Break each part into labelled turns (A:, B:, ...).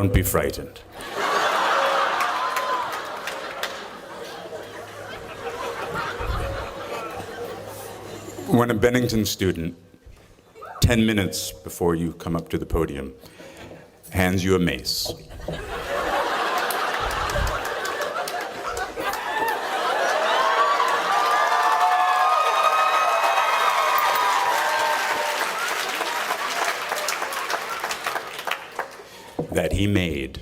A: don't be frightened. When a Bennington student, 10 minutes before you come up to the podium, hands you a mace, that he made,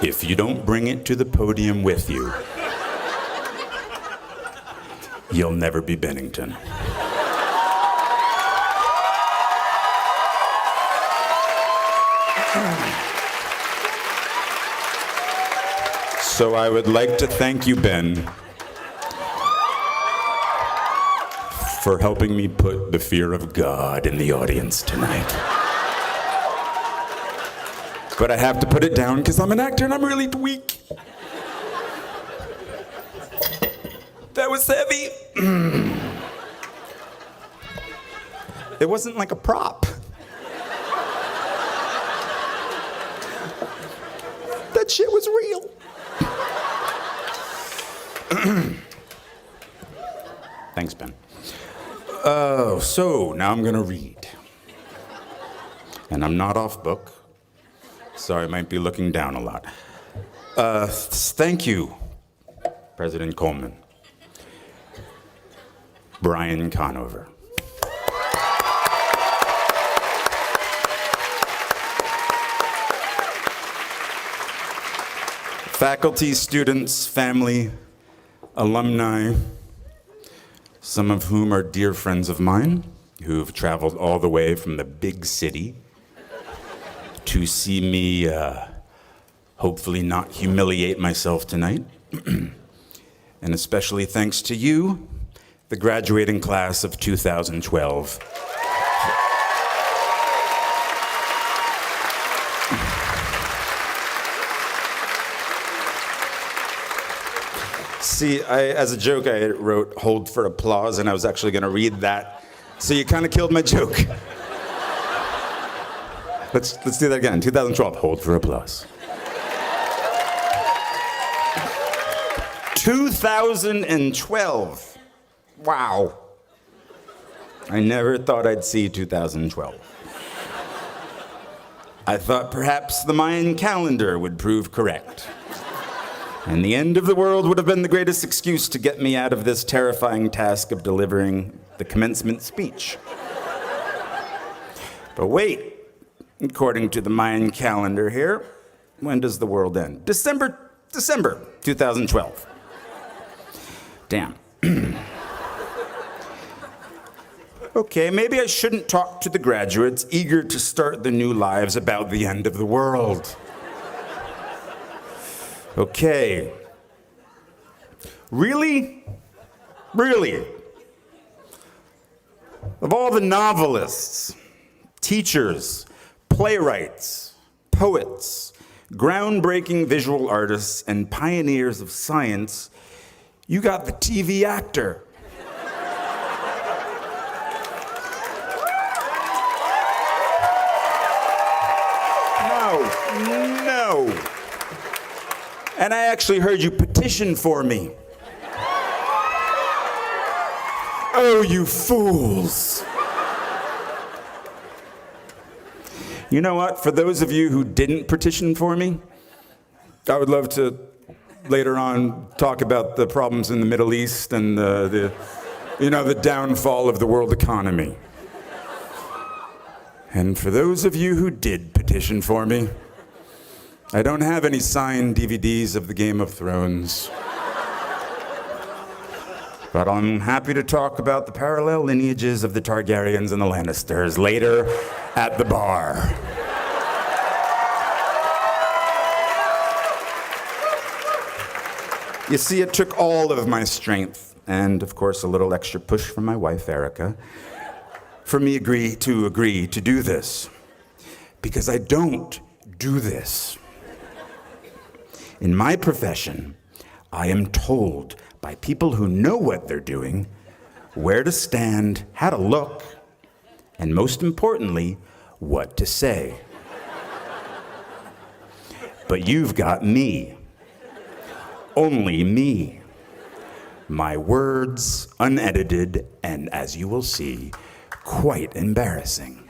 A: if you don't bring it to the podium with you, you'll never be Bennington. So I would like to thank you, Ben, for helping me put the fear of God in the audience tonight. But I have to put it down because I'm an actor and I'm really weak. That was heavy. It wasn't like a prop. That shit was real. Thanks, Ben. So now I'm gonna read. And I'm not off book, so I might be looking down a lot. Thank you, President Coleman. Brian Conover. Faculty, students, family, alumni, some of whom are dear friends of mine, who've traveled all the way from the big city to see me hopefully not humiliate myself tonight. And especially thanks to you, the graduating class of 2012. See, as a joke, I wrote "hold for applause," and I was actually going to read that. So you kind of killed my joke. Let's do that again. 2012, hold for applause. 2012. Wow. I never thought I'd see 2012. I thought perhaps the Mayan calendar would prove correct. And the end of the world would have been the greatest excuse to get me out of this terrifying task of delivering the commencement speech. But wait, according to the Mayan calendar here, when does the world end? December 2012. Damn. Okay, maybe I shouldn't talk to the graduates eager to start their new lives about the end of the world. Okay. Really? Really? Of all the novelists, teachers, playwrights, poets, groundbreaking visual artists, and pioneers of science, you got the TV actor. No. And I actually heard you petition for me. Oh, you fools. You know what? For those of you who didn't petition for me, I would love to later on talk about the problems in the Middle East and the downfall of the world economy. And for those of you who did petition for me, I don't have any signed DVDs of the Game of Thrones. But I'm happy to talk about the parallel lineages of the Targaryens and the Lannisters later at the bar. You see, it took all of my strength, and of course a little extra push from my wife, Erica, for me to agree to do this. Because I don't do this. In my profession, I am told by people who know what they're doing, where to stand, how to look, and most importantly, what to say. But you've got me. Only me. My words, unedited, and as you will see, quite embarrassing.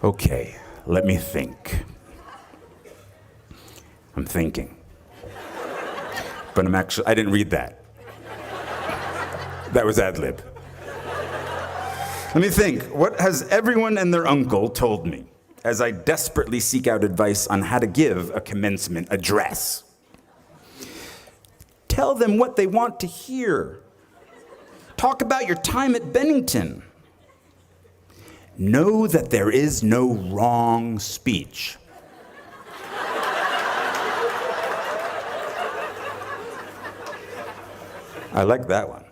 A: Okay, let me think. I'm thinking. But I didn't read that. That was ad-lib. Let me think. What has everyone and their uncle told me as I desperately seek out advice on how to give a commencement address? Tell them what they want to hear. Talk about your time at Bennington. Know that there is no wrong speech. I like that one.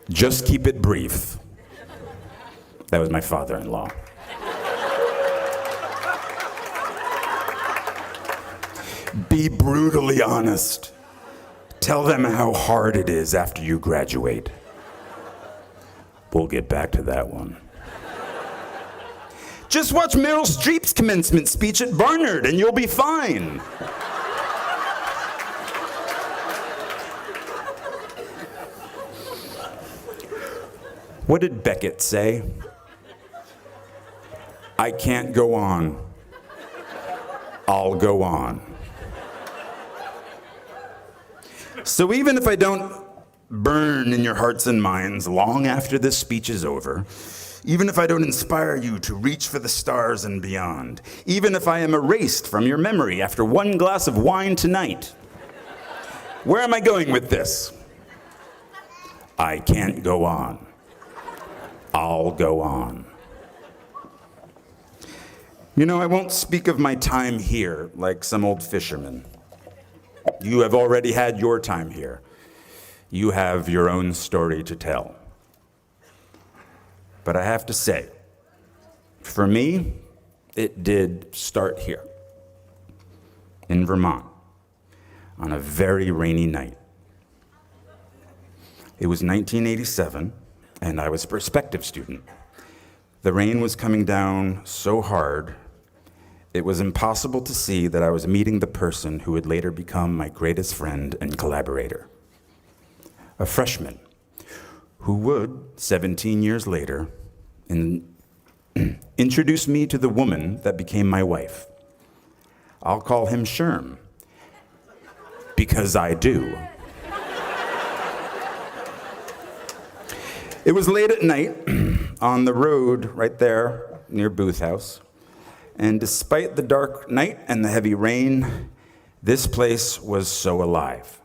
A: Just keep it brief. That was my father-in-law. Be brutally honest. Tell them how hard it is after you graduate. We'll get back to that one. Just watch Meryl Streep's commencement speech at Barnard and you'll be fine. What did Beckett say? I can't go on. I'll go on. So even if I don't burn in your hearts and minds long after this speech is over, even if I don't inspire you to reach for the stars and beyond, even if I am erased from your memory after one glass of wine tonight, where am I going with this? I can't go on. I'll go on. You know, I won't speak of my time here like some old fisherman. You have already had your time here. You have your own story to tell. But I have to say, for me, it did start here, in Vermont, on a very rainy night. It was 1987, and I was a prospective student. The rain was coming down so hard, it was impossible to see that I was meeting the person who would later become my greatest friend and collaborator. A freshman who would, 17 years later, introduce me to the woman that became my wife. I'll call him Sherm, because I do. It was late at night on the road right there near Booth House. And despite the dark night and the heavy rain, this place was so alive.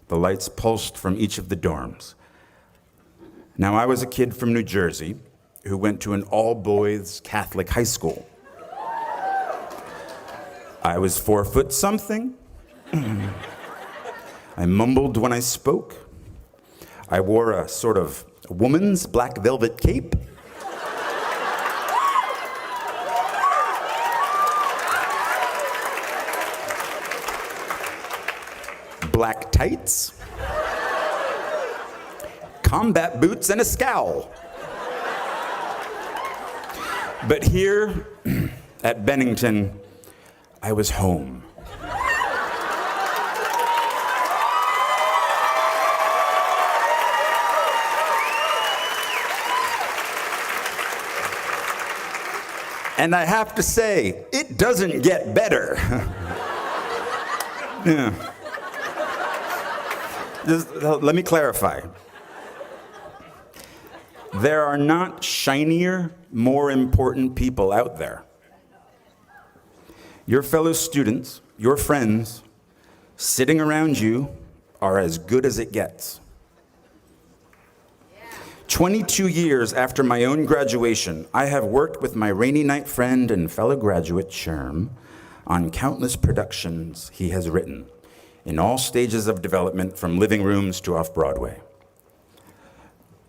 A: The lights pulsed from each of the dorms. Now, I was a kid from New Jersey who went to an all-boys Catholic high school. I was 4 foot something. I mumbled when I spoke. I wore a sort of woman's black velvet cape. Black tights, combat boots, and a scowl. But here at Bennington, I was home. And I have to say, it doesn't get better. Yeah. Just, let me clarify. There are not shinier, more important people out there. Your fellow students, your friends, sitting around you are as good as it gets. 22 years after my own graduation, I have worked with my rainy night friend and fellow graduate, Sherm, on countless productions he has written, in all stages of development, from living rooms to off-Broadway.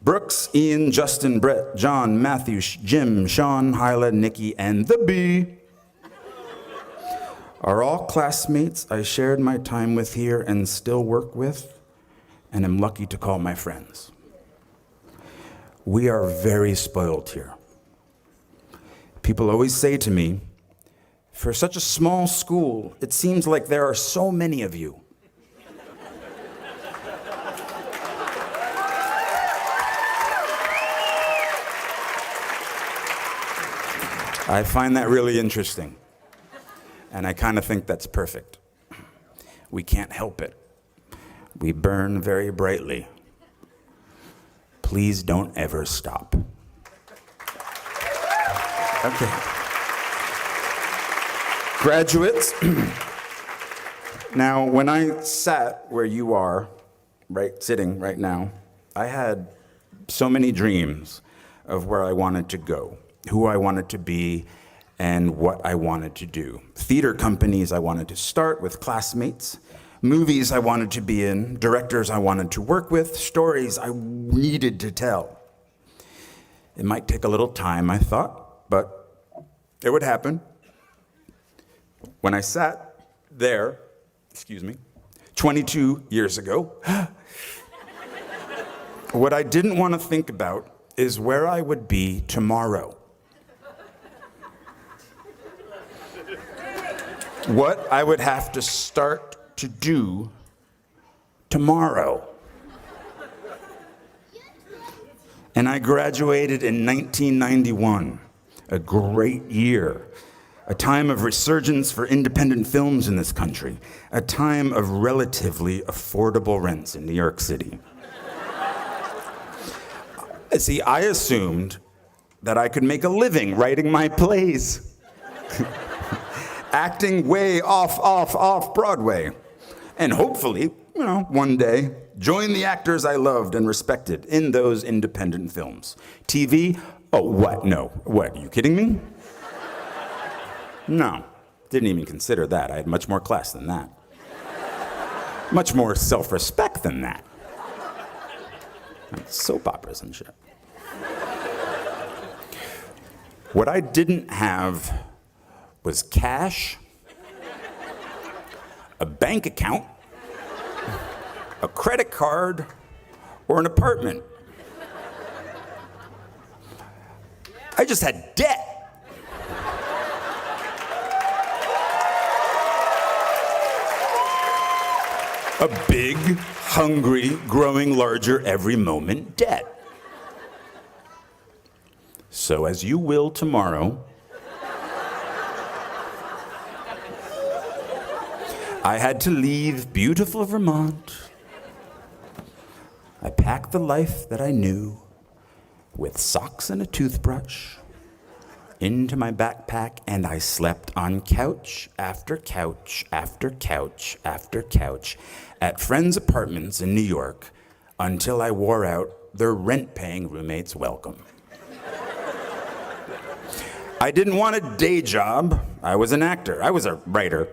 A: Brooks, Ian, Justin, Brett, John, Matthew, Jim, Sean, Hyla, Nikki, and the Bee are all classmates I shared my time with here and still work with, and am lucky to call my friends. We are very spoiled here. People always say to me, for such a small school, it seems like there are so many of you. I find that really interesting, and I kind of think that's perfect. We can't help it. We burn very brightly. Please don't ever stop. Okay. Graduates, now when I sat where you are, sitting right now, I had so many dreams of where I wanted to go, who I wanted to be, and what I wanted to do. Theater companies I wanted to start with classmates, movies I wanted to be in, directors I wanted to work with, stories I needed to tell. It might take a little time, I thought, but it would happen. When I sat there, 22 years ago, what I didn't want to think about is where I would be tomorrow. What I would have to start to do tomorrow. And I graduated in 1991, a great year, a time of resurgence for independent films in this country, a time of relatively affordable rents in New York City. See, I assumed that I could make a living writing my plays. Acting way off Broadway. And hopefully, one day, join the actors I loved and respected in those independent films. TV? Oh, what? No. What, are you kidding me? No, didn't even consider that. I had much more class than that. Much more self-respect than that. Soap operas and shit. What I didn't have was cash, a bank account, a credit card, or an apartment. I just had debt. A big, hungry, growing larger every moment debt. So as you will tomorrow, I had to leave beautiful Vermont. I packed the life that I knew with socks and a toothbrush into my backpack, and I slept on couch after couch after couch after couch at friends' apartments in New York until I wore out their rent-paying roommates' welcome. I didn't want a day job. I was an actor. I was a writer.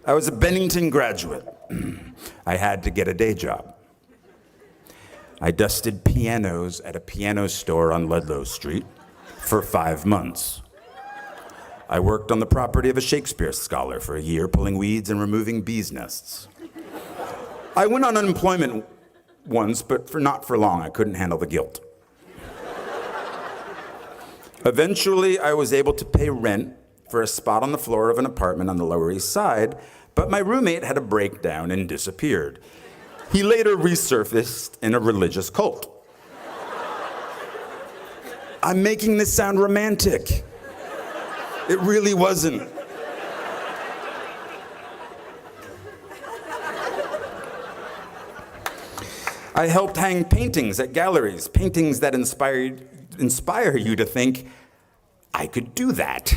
A: I was a Bennington graduate. I had to get a day job. I dusted pianos at a piano store on Ludlow Street for 5 months. I worked on the property of a Shakespeare scholar for a year, pulling weeds and removing bees' nests. I went on unemployment once, but not for long. I couldn't handle the guilt. Eventually, I was able to pay rent for a spot on the floor of an apartment on the Lower East Side, but my roommate had a breakdown and disappeared. He later resurfaced in a religious cult. I'm making this sound romantic. It really wasn't. I helped hang paintings at galleries, paintings that inspire you to think, I could do that.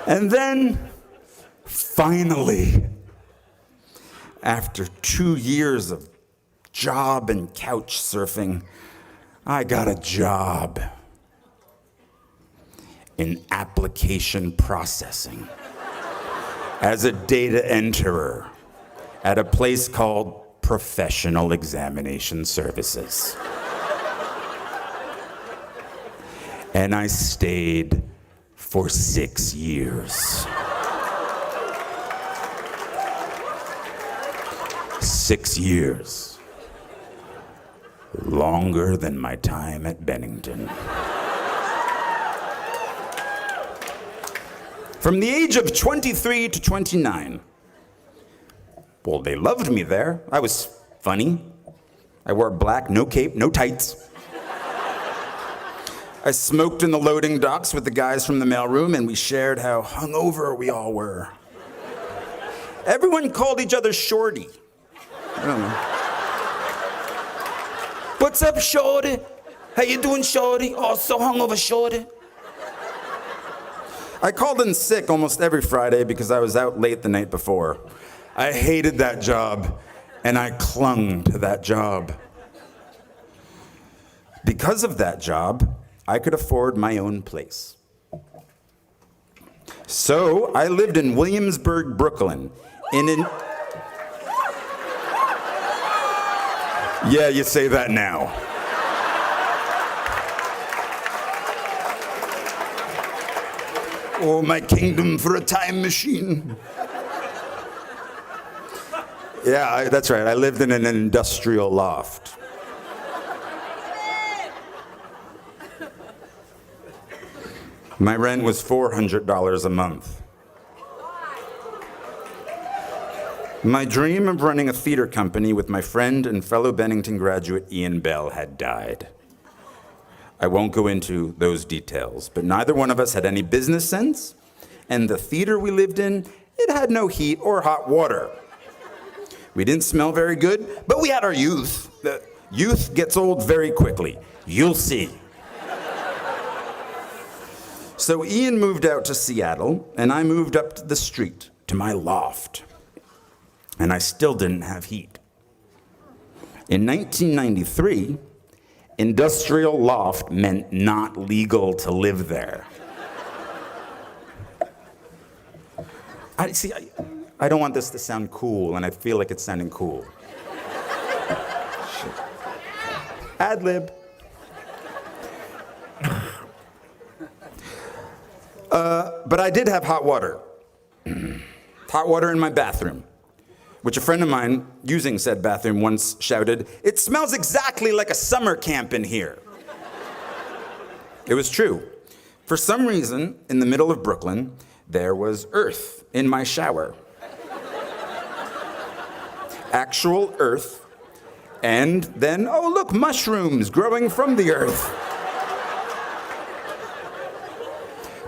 A: And then, finally, after 2 years of job and couch surfing, I got a job in application processing as a data enterer at a place called Professional Examination Services. And I stayed for 6 years. 6 years. Longer than my time at Bennington. From the age of 23 to 29. Well, they loved me there. I was funny. I wore black, no cape, no tights. I smoked in the loading docks with the guys from the mailroom, and we shared how hungover we all were. Everyone called each other Shorty. I don't know. What's up, Shorty? How you doing, Shorty? Oh, so hungover, Shorty. I called in sick almost every Friday because I was out late the night before. I hated that job, and I clung to that job. Because of that job, I could afford my own place. So I lived in Williamsburg, Brooklyn, Yeah, you say that now. Oh, my kingdom for a time machine. Yeah, that's right. I lived in an industrial loft. My rent was $400 a month. My dream of running a theater company with my friend and fellow Bennington graduate Ian Bell had died. I won't go into those details, but neither one of us had any business sense, and the theater we lived in, it had no heat or hot water. We didn't smell very good, but we had our youth. The youth gets old very quickly. You'll see. So Ian moved out to Seattle, and I moved up the street to my loft. And I still didn't have heat. In 1993, industrial loft meant not legal to live there. I don't want this to sound cool, and I feel like it's sounding cool. Shit. Ad lib. But I did have hot water. Hot water in my bathroom, which a friend of mine using said bathroom once shouted, "It smells exactly like a summer camp in here." It was true. For some reason, in the middle of Brooklyn, there was earth in my shower. Actual earth. And then, oh look, mushrooms growing from the earth.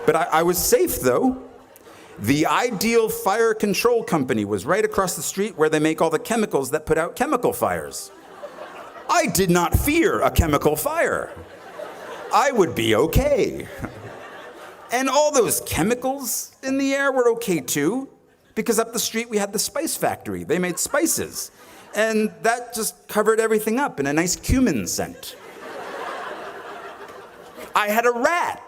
A: But I was safe, though. The Ideal Fire Control Company was right across the street where they make all the chemicals that put out chemical fires. I did not fear a chemical fire. I would be okay. And all those chemicals in the air were okay, too, because up the street we had the spice factory. They made spices. And that just covered everything up in a nice cumin scent. I had a rat.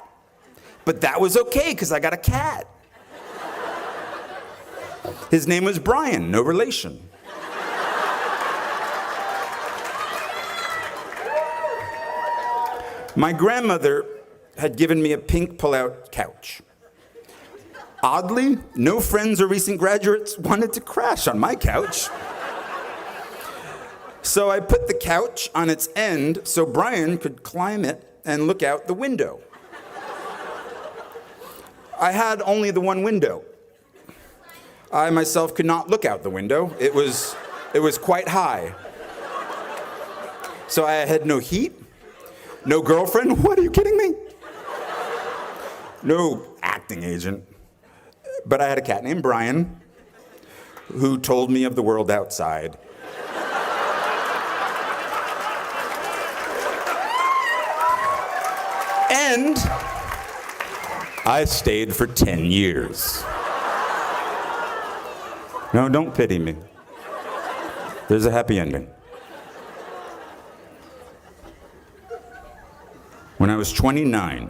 A: But that was okay, because I got a cat. His name was Brian, no relation. My grandmother had given me a pink pull-out couch. Oddly, no friends or recent graduates wanted to crash on my couch. So I put the couch on its end so Brian could climb it and look out the window. I had only the one window. I myself could not look out the window. It was quite high. So I had no heat, no girlfriend. What, are you kidding me? No acting agent. But I had a cat named Brian who told me of the world outside. And I stayed for 10 years. No, don't pity me. There's a happy ending. When I was 29,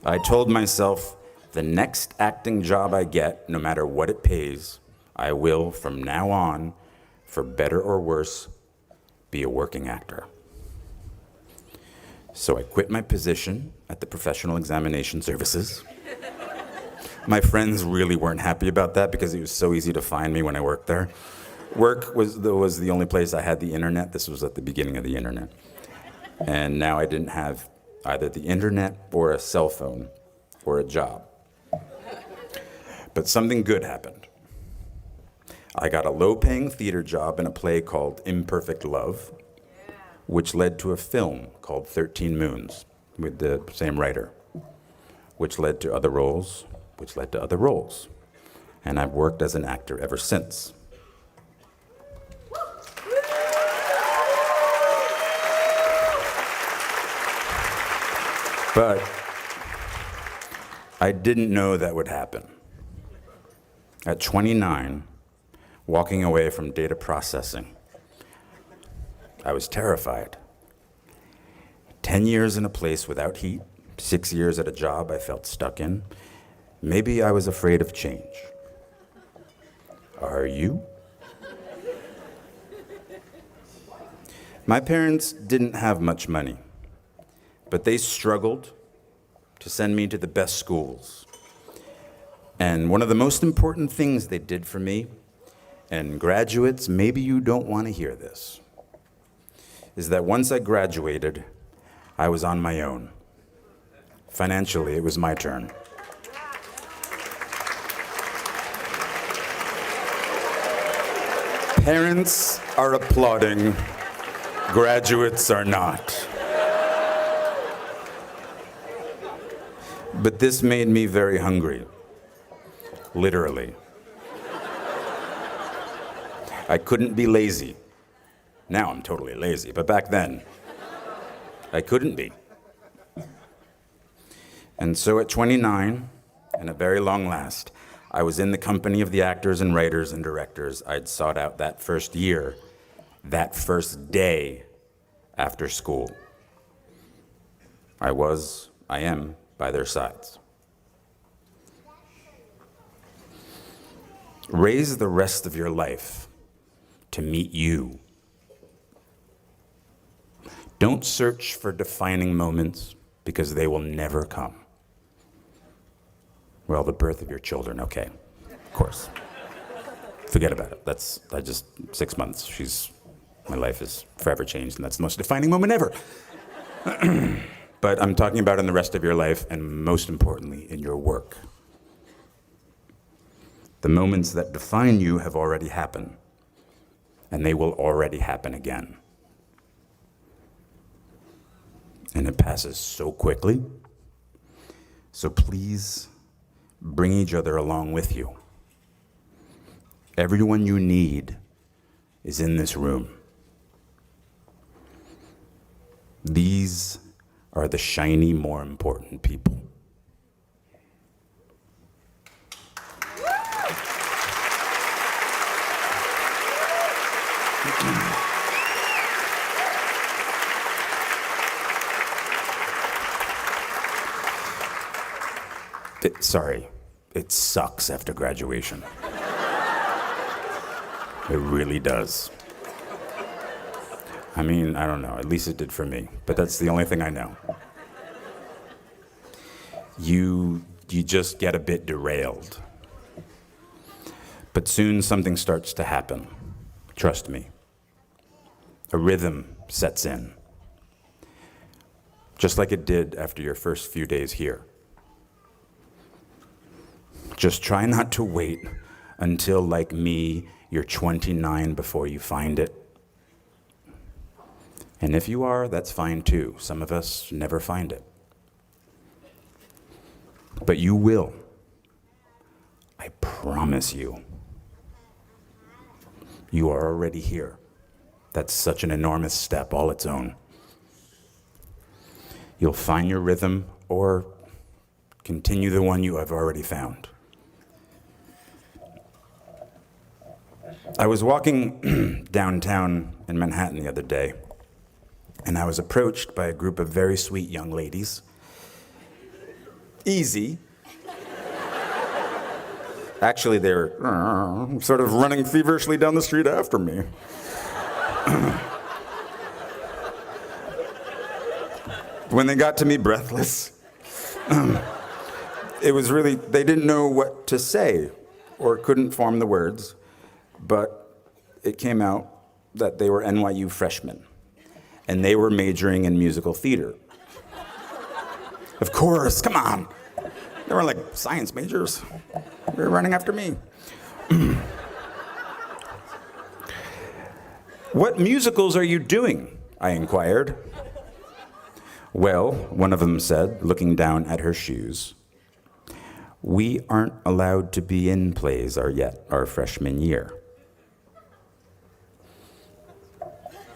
A: I told myself, the next acting job I get, no matter what it pays, I will, from now on, for better or worse, be a working actor. So I quit my position at the Professional Examination Services. My friends really weren't happy about that because it was so easy to find me when I worked there. Work was the only place I had the internet. This was at the beginning of the internet. And now I didn't have either the internet or a cell phone or a job. But something good happened. I got a low-paying theater job in a play called Imperfect Love, which led to a film called 13 Moons with the same writer, which led to other roles, which led to other roles. And I've worked as an actor ever since. But I didn't know that would happen. At 29, walking away from data processing, I was terrified. 10 years in a place without heat, 6 years at a job I felt stuck in. Maybe I was afraid of change. Are you? My parents didn't have much money, but they struggled to send me to the best schools. And one of the most important things they did for me, and graduates, maybe you don't want to hear this, is that once I graduated, I was on my own. Financially, it was my turn. Parents are applauding, graduates are not. But this made me very hungry, literally. I couldn't be lazy. Now I'm totally lazy, but back then, I couldn't be. And so at 29, and at very long last, I was in the company of the actors and writers and directors I'd sought out that first year, that first day after school. I am by their sides. Raise the rest of your life to meet you. Don't search for defining moments because they will never come. Well, the birth of your children, okay, of course. Forget about it. That's 6 months. My life is forever changed, and that's the most defining moment ever. But I'm talking about in the rest of your life, and most importantly, in your work. The moments that define you have already happened, and they will already happen again. And it passes so quickly. So please bring each other along with you. Everyone you need is in this room. These are the shiny, more important people. It sucks after graduation. It really does. I mean, I don't know, at least it did for me, but that's the only thing I know. You just get a bit derailed. But soon something starts to happen. Trust me. A rhythm sets in. Just like it did after your first few days here. Just try not to wait until, like me, you're 29 before you find it. And if you are, that's fine too. Some of us never find it. But you will. I promise you. You are already here. That's such an enormous step all its own. You'll find your rhythm or continue the one you have already found. I was walking downtown in Manhattan the other day, and I was approached by a group of very sweet young ladies. Easy. Actually, they were sort of running feverishly down the street after me. When they got to me breathless, it was really, they didn't know what to say or couldn't form the words, but it came out that they were NYU freshmen, and they were majoring in musical theater. Of course, come on. They were like science majors. They were running after me. What musicals are you doing? I inquired. Well, one of them said, looking down at her shoes, we aren't allowed to be in plays our freshman year.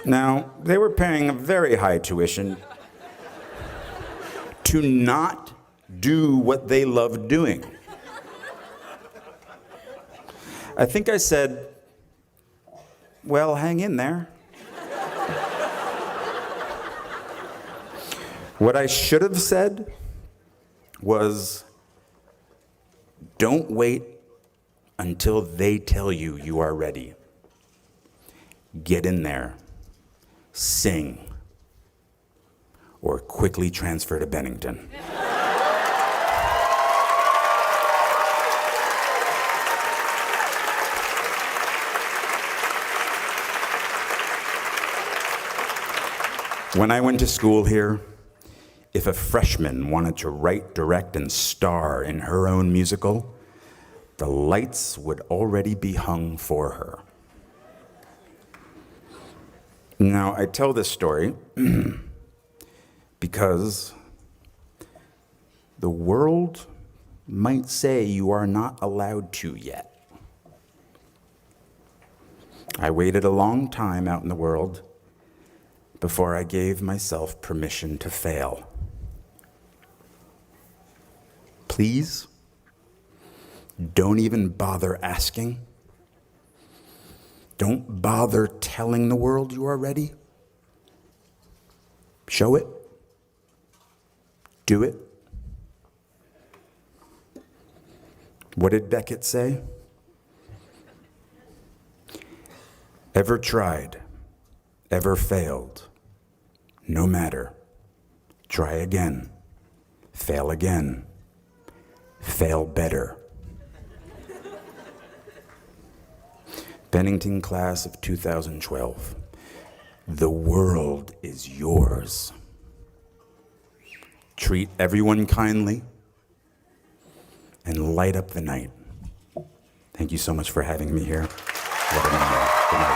A: Now, they were paying a very high tuition to not do what they loved doing. I think I said, well, hang in there. What I should have said was, don't wait until they tell you you are ready. Get in there, sing, or quickly transfer to Bennington. When I went to school here, if a freshman wanted to write, direct, and star in her own musical, the lights would already be hung for her. Now, I tell this story because the world might say you are not allowed to yet. I waited a long time out in the world before I gave myself permission to fail. Please, don't even bother asking. Don't bother telling the world you are ready. Show it. Do it. What did Beckett say? Ever tried, ever failed, no matter. Try again, fail again, fail better. Bennington class of 2012. The world is yours. Treat everyone kindly and light up the night. Thank you so much for having me here. Good night.